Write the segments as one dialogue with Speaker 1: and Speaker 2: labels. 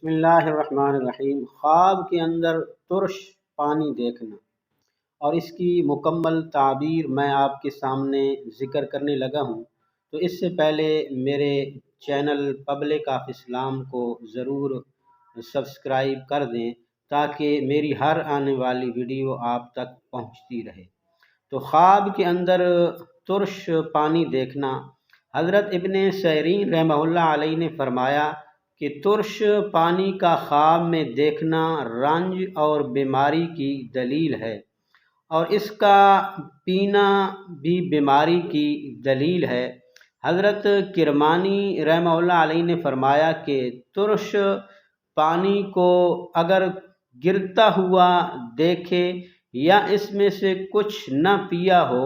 Speaker 1: بسم اللہ الرحمن الرحیم۔ خواب کے اندر ترش پانی دیکھنا اور اس کی مکمل تعبیر میں آپ کے سامنے ذکر کرنے لگا ہوں، تو اس سے پہلے میرے چینل پبلک آف اسلام کو ضرور سبسکرائب کر دیں تاکہ میری ہر آنے والی ویڈیو آپ تک پہنچتی رہے۔ تو خواب کے اندر ترش پانی دیکھنا، حضرت ابن سیرین رحمہ اللہ علیہ نے فرمایا کہ ترش پانی کا خواب میں دیکھنا رنج اور بیماری کی دلیل ہے، اور اس کا پینا بھی بیماری کی دلیل ہے۔ حضرت کرمانی رحمہ اللہ علیہ نے فرمایا کہ ترش پانی کو اگر گرتا ہوا دیکھے یا اس میں سے کچھ نہ پیا ہو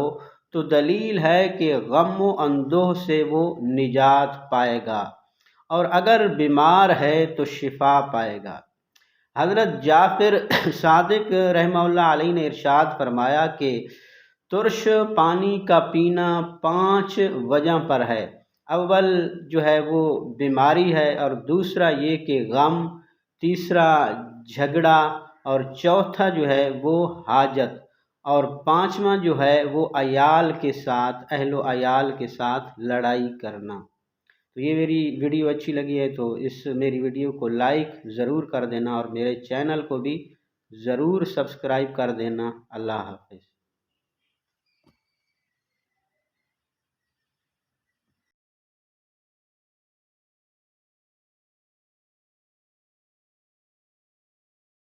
Speaker 1: تو دلیل ہے کہ غم و اندوہ سے وہ نجات پائے گا، اور اگر بیمار ہے تو شفا پائے گا۔ حضرت جعفر صادق رحمہ اللہ علیہ نے ارشاد فرمایا کہ ترش پانی کا پینا 5 وجہ پر ہے۔ اول جو ہے وہ بیماری ہے، اور دوسرا یہ کہ غم، تیسرا جھگڑا، اور چوتھا جو ہے وہ حاجت، اور پانچواں جو ہے وہ عیال کے ساتھ، اہل و عیال کے ساتھ لڑائی کرنا۔ تو یہ میری ویڈیو اچھی لگی ہے تو اس میری ویڈیو کو لائک ضرور کر دینا، اور میرے چینل کو بھی ضرور سبسکرائب کر دینا۔ اللہ حافظ۔